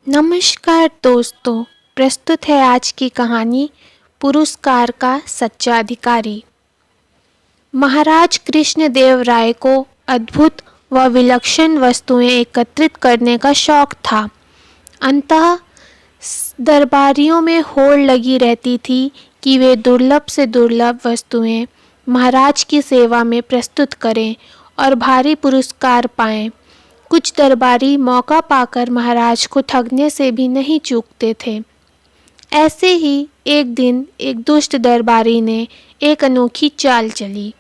नमस्कार दोस्तों, प्रस्तुत है आज की कहानी पुरस्कार का सच्चा अधिकारी। महाराज कृष्णदेव राय को अद्भुत व विलक्षण वस्तुएं एकत्रित करने का शौक था। अंततः दरबारियों में होड़ लगी रहती थी कि वे दुर्लभ से दुर्लभ वस्तुएं महाराज की सेवा में प्रस्तुत करें और भारी पुरस्कार पाएं। कुछ दरबारी मौका पाकर महाराज को ठगने से भी नहीं चूकते थे। ऐसे ही एक दिन एक दुष्ट दरबारी ने एक अनोखी चाल चली।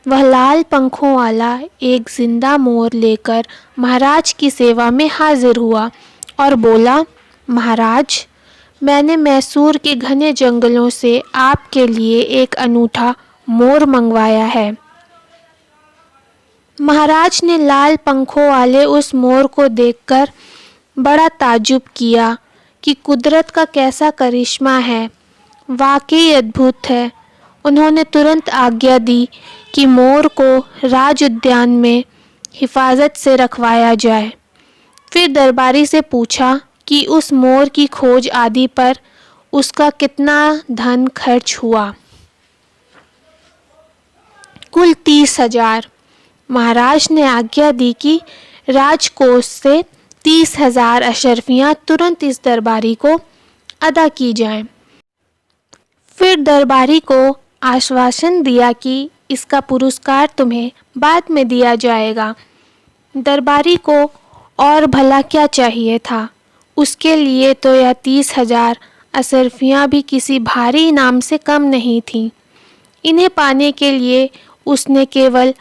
वह लाल पंखों वाला एक जिंदा मोर लेकर महाराज की सेवा में हाजिर हुआ और बोला, महाराज, मैंने मैसूर के घने जंगलों से आपके लिए एक अनूठा मोर मंगवाया है। महाराज ने लाल पंखों वाले उस मोर को देखकर बड़ा ताज्जुब किया कि कुदरत का कैसा करिश्मा है, वाकई अद्भुत है। उन्होंने तुरंत आज्ञा दी कि मोर को राज उद्यान में हिफाजत से रखवाया जाए। फिर दरबारी से पूछा कि उस मोर की खोज आदि पर उसका कितना धन खर्च हुआ। कुल 30,000। महाराज ने आज्ञा दी कि राजकोष से 30,000 अशर्फियाँ तुरंत इस दरबारी को अदा की जाएं। फिर दरबारी को आश्वासन दिया कि इसका पुरस्कार तुम्हें बाद में दिया जाएगा। दरबारी को और भला क्या चाहिए था। उसके लिए तो यह 30,000 अशर्फियाँ भी किसी भारी इनाम से कम नहीं थीं। इन्हें पाने के लिए उसने केवल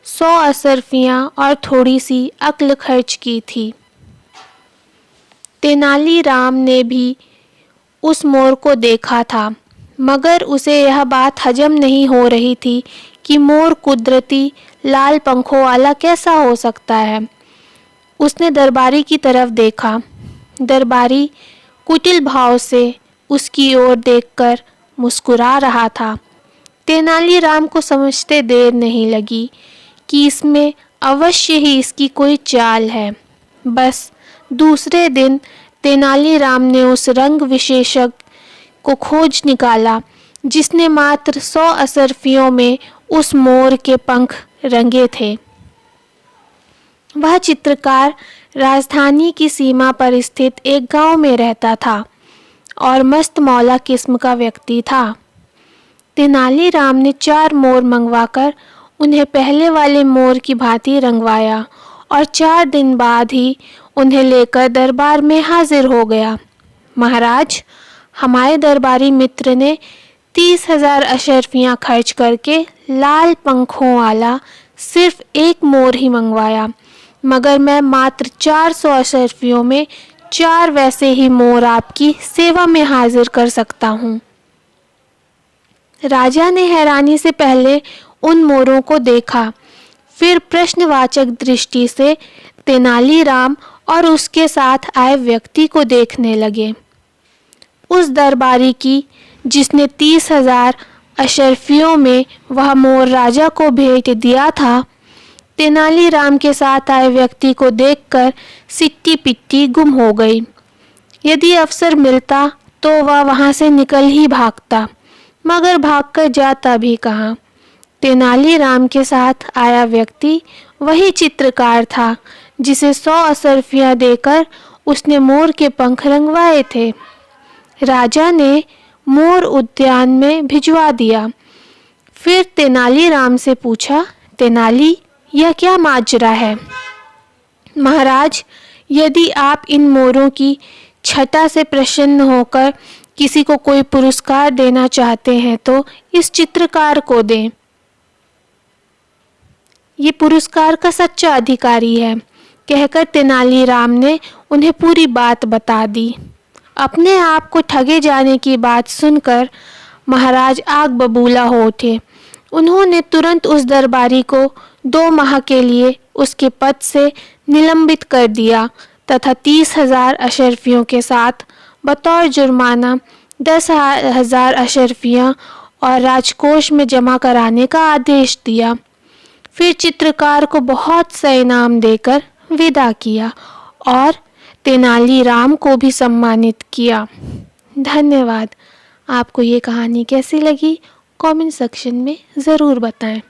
100 अशर्फियाँ और थोड़ी सी अक्ल खर्च की थी। तेनालीराम ने भी उस मोर को देखा था, मगर उसे यह बात हजम नहीं हो रही थी कि मोर कुदरती लाल पंखों वाला कैसा हो सकता है। उसने दरबारी की तरफ देखा। दरबारी कुटिल भाव से उसकी ओर देखकर मुस्कुरा रहा था। तेनालीराम को समझते देर नहीं लगी कि इसमें अवश्य ही इसकी कोई चाल है। बस दूसरे दिन तेनालीराम ने उस रंग विशेषज्ञ को खोज निकाला जिसने मात्र 100 अशर्फियों में उस मोर के पंख रंगे थे। वह चित्रकार राजधानी की सीमा पर स्थित एक गांव में रहता था और मस्त मौला किस्म का व्यक्ति था। तेनालीराम ने 4 मोर मंगवाकर उन्हें पहले वाले मोर की भांति रंगवाया और 4 दिन बाद ही उन्हें लेकर दरबार में हाजिर हो गया। महाराज, हमारे दरबारी मित्र ने 30,000 अशर्फियाँ खर्च करके लाल पंखों वाला सिर्फ एक मोर ही मंगवाया, मगर मैं मात्र 400 अशर्फियों में 4 वैसे ही मोर आपकी सेवा में हाजिर कर सकता हूँ। राजा ने हैरानी से पहले उन मोरों को देखा, फिर प्रश्नवाचक दृष्टि से तेनालीराम और उसके साथ आए व्यक्ति को देखने लगे। उस दरबारी की जिसने 30,000 अशर्फियों में वह मोर राजा को भेंट दिया था, तेनालीराम के साथ आए व्यक्ति को देखकर सिट्टी पिट्टी गुम हो गई। यदि अवसर मिलता तो वह वहाँ से निकल ही भागता, मगर भागकर जाता भी कहाँ। तेनालीराम के साथ आया व्यक्ति वही चित्रकार था जिसे 100 अशर्फियाँ देकर उसने मोर के पंख रंगवाए थे। राजा ने मोर उद्यान में भिजवा दिया। फिर तेनालीराम से पूछा, तेनाली, यह क्या माजरा है? महाराज, यदि आप इन मोरों की छटा से प्रसन्न होकर किसी को कोई पुरस्कार देना चाहते हैं तो इस चित्रकार को दें। ये पुरस्कार का सच्चा अधिकारी है, कहकर तेनालीराम ने उन्हें पूरी बात बता दी। अपने आप को ठगे जाने की बात सुनकर महाराज आग बबूला हो उठे। उन्होंने तुरंत उस दरबारी को 2 माह के लिए उसके पद से निलंबित कर दिया तथा 30,000 अशर्फियों के साथ बतौर जुर्माना 10,000 अशर्फियाँ और राजकोष में जमा कराने का आदेश दिया। फिर चित्रकार को बहुत सा इनाम देकर विदा किया और तेनालीराम को भी सम्मानित किया। धन्यवाद। आपको ये कहानी कैसी लगी कमेंट सेक्शन में ज़रूर बताएं।